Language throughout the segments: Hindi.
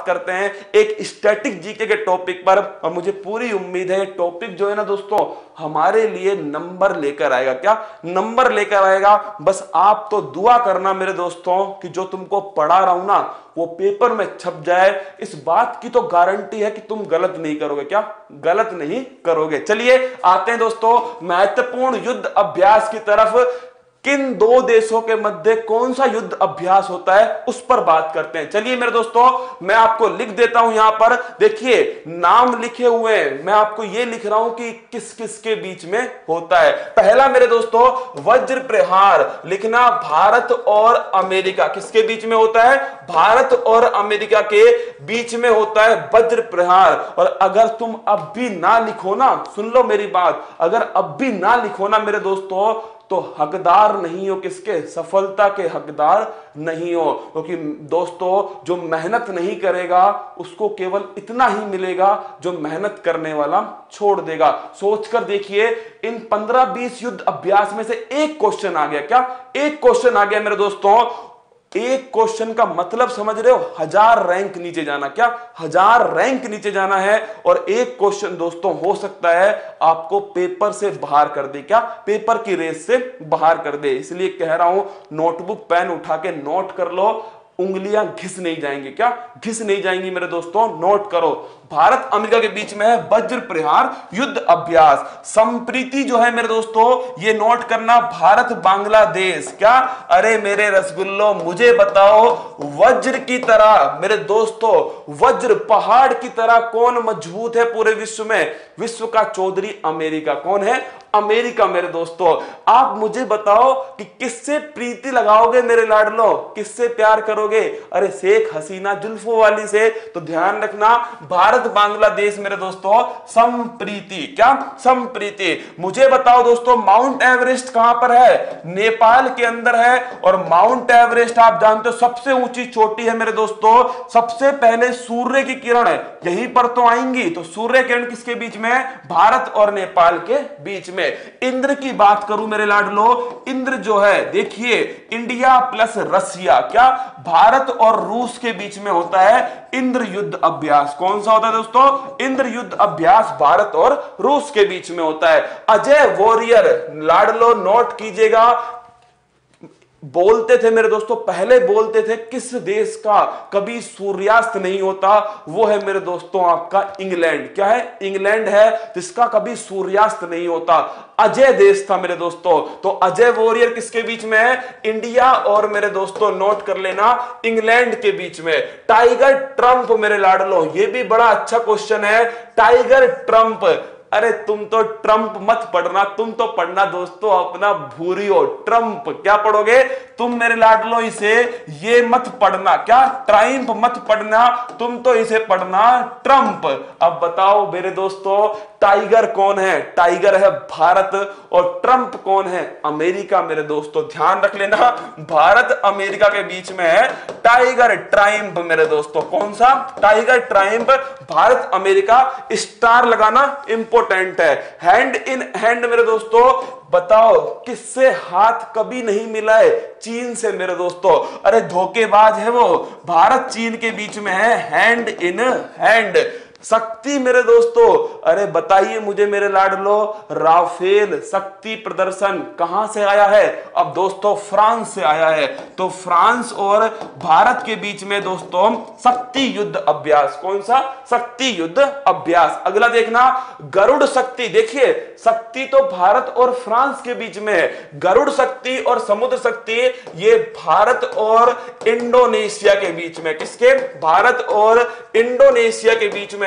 करते हैं एक स्टैटिक जीके के टॉपिक पर। और मुझे पूरी उम्मीद है टॉपिक जो है ना दोस्तों हमारे लिए नंबर लेकर आएगा। क्या नंबर लेकर आएगा? बस आप तो दुआ करना मेरे दोस्तों कि जो तुमको पढ़ा रहा हूं ना वो पेपर में छप जाए। इस बात की तो गारंटी है कि तुम गलत नहीं करोगे। क्या गलत नहीं करोगे? चलिए आते हैं दोस्तों महत्वपूर्ण युद्ध अभ्यास की तरफ। किन दो देशों के मध्य कौन सा युद्ध अभ्यास होता है उस पर बात करते हैं। चलिए मेरे दोस्तों मैं आपको लिख देता हूं, यहां पर देखिए नाम लिखे हुए हैं। मैं आपको यह लिख रहा हूं कि किस किस के बीच में होता है। पहला मेरे दोस्तों वज्र प्रहार लिखना, भारत और अमेरिका किसके बीच में होता है? भारत और अमेरिका के बीच में होता है वज्र प्रहार। और अगर तुम अब भी ना लिखो ना, सुन लो मेरी बात, अगर अब भी ना लिखो ना मेरे दोस्तों तो हकदार नहीं हो किसके? सफलता के हकदार नहीं हो। क्योंकि दोस्तों जो मेहनत नहीं करेगा उसको केवल इतना ही मिलेगा जो मेहनत करने वाला छोड़ देगा। सोचकर देखिए इन 15-20 युद्ध अभ्यास में से एक क्वेश्चन आ गया। क्या एक क्वेश्चन आ गया मेरे दोस्तों? एक क्वेश्चन का मतलब समझ रहे हो? 1000 रैंक नीचे जाना। क्या 1000 रैंक नीचे जाना है? और एक क्वेश्चन दोस्तों हो सकता है आपको पेपर से बाहर कर दे। क्या पेपर की रेस से बाहर कर दे। इसलिए कह रहा हूं नोटबुक पेन उठा के नोट कर लो, उंगलियां घिस नहीं जाएंगी। क्या घिस नहीं जाएंगी मेरे दोस्तों? नोट करो। भारत अमेरिका के बीच में है वज्र प्रहार युद्ध अभ्यास। संप्रीति जो है मेरे दोस्तों ये नोट करना, भारत बांग्लादेश। क्या अरे मेरे रसगुल्लो मुझे बताओ वज्र की तरह मेरे दोस्तों, वज्र पहाड़ की तरह कौन मजबूत है पूरे विश्व में? विश्व का चौधरी अमेरिका। कौन है? अमेरिका मेरे दोस्तों। आप मुझे बताओ कि किससे प्रीति लगाओगे मेरे लाडलो? किससे प्यार करोगे? अरे शेख हसीना जुल्फों वाली से। तो ध्यान रखना भारत बांग्लादेश मेरे दोस्तों संप्रीति। क्या संप्रीति? मुझे बताओ दोस्तों माउंट एवरेस्ट कहां पर है? नेपाल के अंदर है। और माउंट एवरेस्ट आप जानते हो सबसे ऊंची चोटी है मेरे दोस्तों। सबसे पहले सूर्य की किरण यहीं पर तो आएंगी। तो सूर्य किरण किसके बीच में? भारत और नेपाल के बीच में। इंद्र की बात करूं मेरे लाडलो, इंद्र जो है देखिए इंडिया प्लस रसिया। क्या भारत और रूस के बीच में होता है इंद्र युद्ध अभ्यास। कौन सा होता है दोस्तों? इंद्र युद्ध अभ्यास भारत और रूस के बीच में होता है। अजय वॉरियर लाडलो नोट कीजिएगा। बोलते थे मेरे दोस्तों, पहले बोलते थे किस देश का कभी सूर्यास्त नहीं होता? वो है मेरे दोस्तों आपका इंग्लैंड। क्या है? इंग्लैंड है जिसका कभी सूर्यास्त नहीं होता। अजय देश था मेरे दोस्तों। तो अजय वॉरियर किसके बीच में है? इंडिया और मेरे दोस्तों नोट कर लेना इंग्लैंड के बीच में। टाइगर ट्रंप मेरे लाडलो, ये भी बड़ा अच्छा क्वेश्चन है। टाइगर ट्रंप, अरे तुम तो ट्रंप मत पढ़ना, तुम तो पढ़ना दोस्तों अपना भूरियो ट्रंप। क्या पढ़ोगे तुम मेरे लाडलो? इसे ये मत पढ़ना। क्या ट्राइम्फ मत पढ़ना, तुम तो इसे पढ़ना ट्रंप। अब बताओ मेरे दोस्तों टाइगर कौन है? टाइगर है भारत। और ट्रंप कौन है? अमेरिका मेरे दोस्तों। ध्यान रख लेना भारत अमेरिका के बीच में है टाइगर ट्राइम्फ मेरे दोस्तों। कौन सा? Tiger triumph Bharat America. Star लगाना इंपॉर्टेंट है। हैंड इन हैंड मेरे दोस्तों बताओ किससे हाथ कभी नहीं मिला है? चीन से मेरे दोस्तों। अरे धोखेबाज है वो। भारत चीन के बीच में है हैंड इन हैंड। शक्ति मेरे दोस्तों, अरे बताइए मुझे मेरे लाडलो राफेल शक्ति प्रदर्शन कहां से आया है? अब दोस्तों फ्रांस से आया है। तो फ्रांस और भारत के बीच में दोस्तों शक्ति युद्ध अभ्यास। कौन सा? शक्ति युद्ध अभ्यास। अगला देखना गरुड़ शक्ति। देखिए शक्ति तो भारत और फ्रांस के बीच में है। गरुड़ शक्ति और समुद्र शक्ति ये भारत और इंडोनेशिया के बीच में। किसके? भारत और इंडोनेशिया के बीच में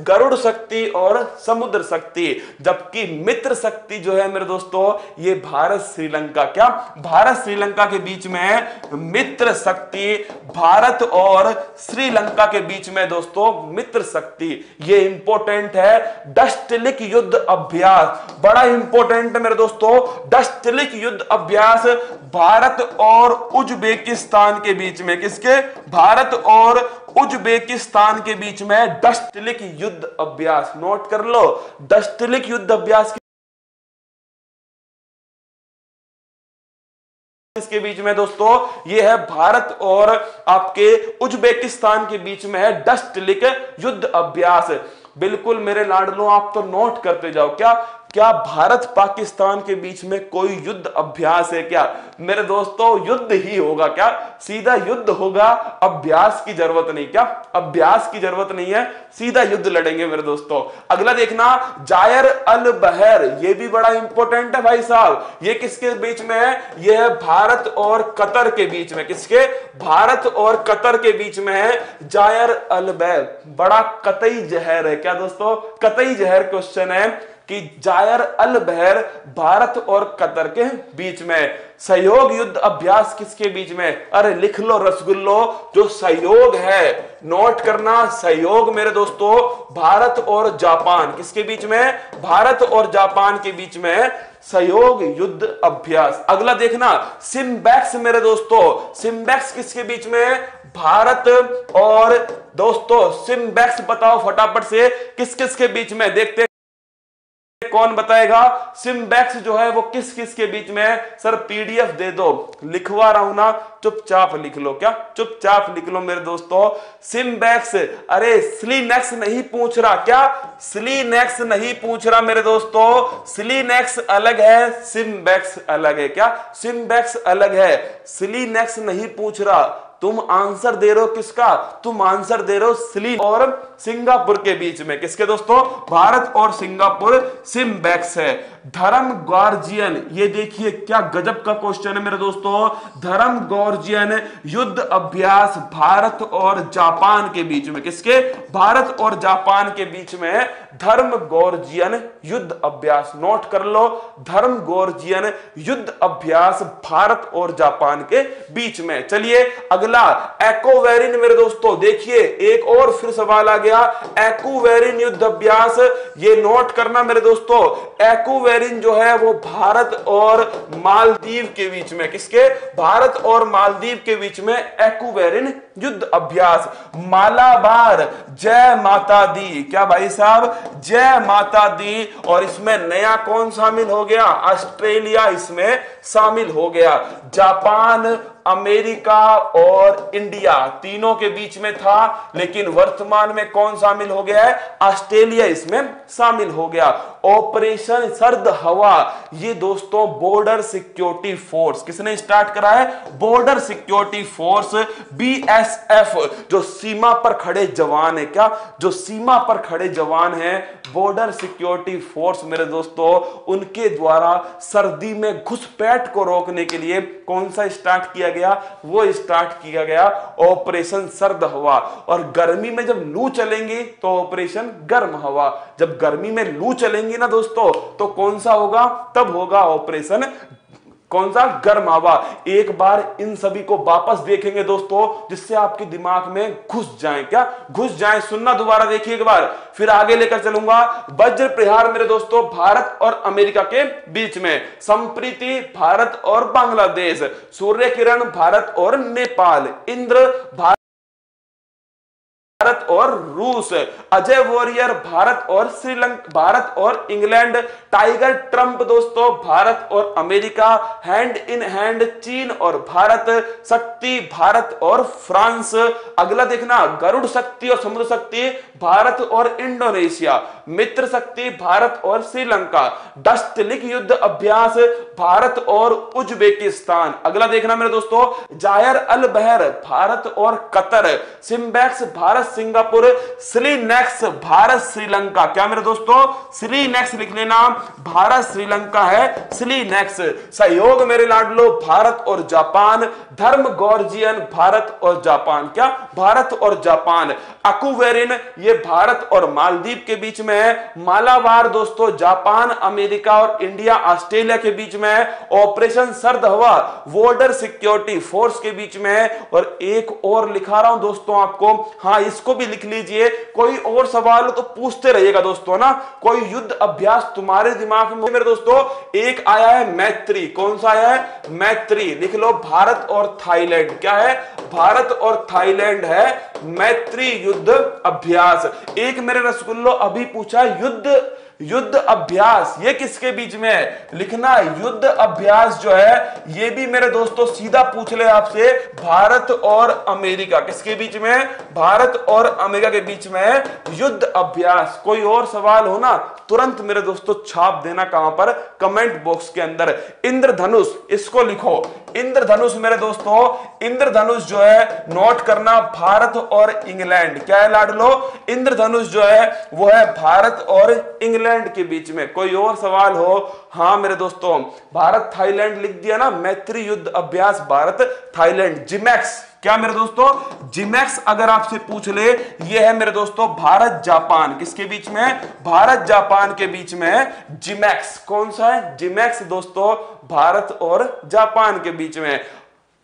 गरुड़ शक्ति और समुद्र शक्ति। जबकि मित्र शक्ति जो है मेरे दोस्तों ये भारत श्रीलंका। क्या भारत श्रीलंका के बीच में मित्र शक्ति? भारत और श्रीलंका के बीच में दोस्तों मित्र शक्ति। ये इंपॉर्टेंट है। डस्टलिक युद्ध अभ्यास बड़ा इंपॉर्टेंट है मेरे दोस्तों। डस्टलिक युद्ध अभ्यास भारत और उज्बेकिस्तान के बीच में। किसके? भारत और उज्बेकिस्तान के बीच में डस्टलिक युद्ध अभ्यास। नोट कर लो डस्टलिक युद्ध अभ्यास किसके बीच में दोस्तों, ये है भारत और आपके उज्बेकिस्तान के बीच में है डस्टलिक युद्ध अभ्यास। बिल्कुल मेरे लाडलो, आप तो नोट करते जाओ। क्या भारत पाकिस्तान के बीच में कोई युद्ध अभ्यास है क्या? मेरे दोस्तों युद्ध ही होगा, क्या सीधा युद्ध होगा, अभ्यास की जरूरत नहीं। क्या अभ्यास की जरूरत नहीं है, सीधा युद्ध लड़ेंगे मेरे दोस्तों। अगला देखना, जायर अल बहर, ये भी बड़ा इंपॉर्टेंट है भाई साहब। ये किसके बीच में है? ये है भारत और कतर के बीच में। किसके? भारत और कतर के बीच में है जायर अल बहर। बड़ा कतई जहर है क्या दोस्तों? कतई जहर क्वेश्चन है कि जायर अल बहर भारत और कतर के बीच में। सहयोग युद्ध अभ्यास किसके बीच में? अरे लिख लो रसगुल्लो, जो सहयोग है नोट करना, सहयोग मेरे दोस्तों भारत और जापान। किसके बीच में? भारत और जापान के बीच में सहयोग युद्ध अभ्यास। अगला देखना, सिम्बैक्स मेरे दोस्तों, सिम्बैक्स किसके बीच में? भारत और दोस्तों सिम्बैक्स बताओ फटाफट से किस किस के बीच में, देखते कौन बताएगा। सिम्बैक्स जो है वो किस किस के बीच में है? सर पीडीएफ दे दो, लिखवा रहा हूं ना, चुपचाप लिख लो। क्या चुपचाप लिख लो मेरे दोस्तों, सिम्बैक्स। अरे स्लीनेक्स नहीं पूछ रहा, क्या स्लीनेक्स नहीं पूछ रहा मेरे दोस्तों, स्लीनेक्स अलग है, सिम्बैक्स अलग है। क्या सिम्बैक्स अलग है, स्लीनेक्स नहीं पूछ रहा। तुम आंसर दे रहे हो किसका? तुम आंसर दे रहे हो स्ली और सिंगापुर के बीच में। किसके दोस्तों? भारत और सिंगापुर, सिम्बैक्स है। धर्म गॉर्जियन, ये देखिए क्या गजब का क्वेश्चन है मेरे दोस्तों। धर्म गॉर्जियन युद्ध अभ्यास भारत और जापान के बीच में। किसके? भारत और जापान के बीच में धर्म गॉर्जियन युद्ध अभ्यास। नोट कर लो, धर्म गॉर्जियन युद्ध अभ्यास भारत और जापान के बीच में। चलिए अगला, एक्वेरिन मेरे दोस्तों, देखिए एक और फिर सवाल आ गया, एक्वेरिन युद्ध अभ्यास। ये नोट करना मेरे दोस्तों, एक्वेरिन जो है वो भारत और मालदीव के बीच में। किसके? भारत और मालदीव के बीच में एक्वेरिन युद्ध अभ्यास। मालाबार, जय माता दी। क्या भाई साहब? जय माता दी। और इसमें नया कौन शामिल हो गया? ऑस्ट्रेलिया इसमें शामिल हो गया। जापान, अमेरिका और इंडिया तीनों के बीच में था, लेकिन वर्तमान में कौन शामिल हो गया है? ऑस्ट्रेलिया इसमें शामिल हो गया। ऑपरेशन सर्द हवा, ये दोस्तों बॉर्डर सिक्योरिटी फोर्स किसने स्टार्ट करा है? बॉर्डर सिक्योरिटी फोर्स, बीएसएफ, जो सीमा पर खड़े जवान है। क्या? जो सीमा पर खड़े जवान हैं, बॉर्डर सिक्योरिटी फोर्स मेरे दोस्तों, उनके द्वारा सर्दी में घुसपैठ को रोकने के लिए कौन सा स्टार्ट किया गया? वो स्टार्ट किया गया ऑपरेशन सर्द हवा। और गर्मी में जब लू चलेंगी तो ऑपरेशन गर्म हवा। जब गर्मी में लू चलेंगी ना दोस्तों तो कौन सा होगा? तब होगा ऑपरेशन कौन सा? गर्म हवा। एक बार इन सभी को वापस देखेंगे दोस्तों, जिससे आपके दिमाग में घुस जाए। क्या घुस जाए? सुनना दोबारा, देखिए एक बार, फिर आगे लेकर चलूंगा। वज्र प्रहार मेरे दोस्तों भारत और अमेरिका के बीच में। संप्रीति भारत और बांग्लादेश। सूर्य किरण भारत और नेपाल। इंद्र भारत और रूस। अजय वॉरियर भारत और श्रीलंका, भारत और इंग्लैंड। टाइगर ट्रंप दोस्तों भारत और अमेरिका। हैंड इन हैंड चीन और भारत। शक्ति भारत और फ्रांस। अगला देखना, गरुड़ शक्ति और समुद्र शक्ति भारत और इंडोनेशिया। मित्र शक्ति भारत और श्रीलंका। डस्टलिक युद्ध अभ्यास भारत और उज्बेकिस्तान। अगला देखना मेरे दोस्तों, जायर अल बहर भारत और Qatar. SIMBEX Bharat Singapore. SLINEX Bharat Sri Lanka. क्या मेरे दोस्तों? स्लीनेक्स लिख लेना, भारत श्रीलंका है स्लीनेक्स। सहयोग मेरे लाडलो भारत और जापान। धर्म गॉर्जियन भारत और जापान। क्या? भारत और जापान। एक्वेरिन ये भारत और मालदीव के बीच में है। मालाबार दोस्तों जापान, अमेरिका और इंडिया, ऑस्ट्रेलिया के बीच में है। ऑपरेशन सर्द हवा बॉर्डर सिक्योरिटी फोर्स के बीच में है। और एक और लिखा रहा हूं दोस्तों आपको, हाँ इसको भी लिख लीजिए। कोई और सवाल हो तो पूछते रहिएगा दोस्तों ना। कोई युद्ध अभ्यास तुम्हारे दिमाग में मेरे दोस्तों, एक आया है मैत्री। कौन सा आया है? मैत्री। लिख लो, भारत और थाईलैंड। क्या है? भारत और थाईलैंड है मैत्री युद्ध अभ्यास। एक मेरे रसगुल्लो अभी पूछा युद्ध युद्ध अभ्यास ये किसके बीच में है? लिखना युद्ध अभ्यास जो है ये भी मेरे दोस्तों सीधा पूछ ले आपसे, भारत और अमेरिका किसके बीच में है? भारत और अमेरिका के बीच में है युद्ध अभ्यास। कोई और सवाल हो ना तुरंत मेरे दोस्तों छाप देना, कहां पर? कमेंट बॉक्स के अंदर। इंद्रधनुष इसको लिखो, इंद्रधनुष मेरे दोस्तों, इंद्रधनुष जो है नोट करना भारत और इंग्लैंड। क्या है लाडलो? इंद्रधनुष जो है वो है भारत और इंग्लैंड के बीच में। कोई और सवाल हो? हाँ मेरे दोस्तों, भारत थाईलैंड लिख दिया ना, मैत्री युद्ध अभ्यास भारत थाईलैंड, जिमैक्स। क्या मेरे दोस्तों? जिमैक्स अगर आपसे पूछ ले, ये है मेरे दोस्तों भारत जापान किसके बीच में है? भारत जापान के बीच में है जिमैक्स। कौन सा है? जिमैक्स दोस्तों भारत और जापान के बीच में।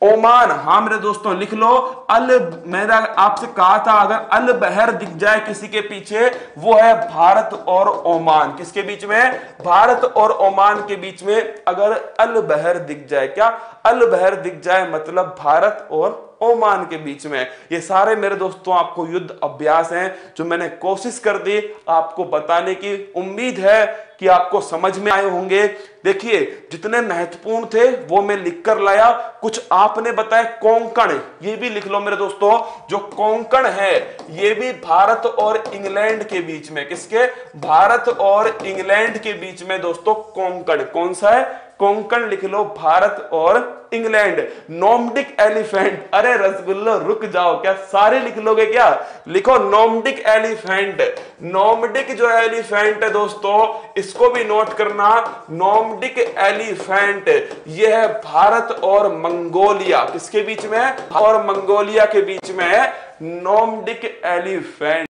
ओमान, हाँ मेरे दोस्तों लिख लो, मैंने आपसे कहा था अगर अल बहर दिख जाए किसी के पीछे, वो है भारत और ओमान। किसके बीच में? भारत और ओमान के बीच में अगर अल बहर दिख जाए। क्या? अल बहर दिख जाए मतलब भारत और ओमान के बीच में। ये सारे मेरे दोस्तों आपको युद्ध अभ्यास हैं जो मैंने कोशिश कर दी आपको बताने की। उम्मीद है कि आपको समझ में आए होंगे। देखिए जितने महत्वपूर्ण थे वो मैं लिख कर लाया, कुछ आपने बताया। कोंकण ये भी लिख लो मेरे दोस्तों, जो कोंकण है ये भी भारत और इंग्लैंड के बीच में। किसके? भारत और इंग्लैंड के बीच में दोस्तों कोंकण। कौन सा है? कोंकण लिख लो, भारत और इंग्लैंड। नोमडिक एलिफेंट, अरे रसगुल्लो रुक जाओ, क्या सारे लिख लोगे क्या? लिखो नोमडिक एलिफेंट। नोमडिक जो एलिफेंट है दोस्तों इसको भी नोट करना, नोमडिक एलिफेंट ये है भारत और मंगोलिया। किसके बीच में है? और मंगोलिया के बीच में है नोमडिक एलिफेंट।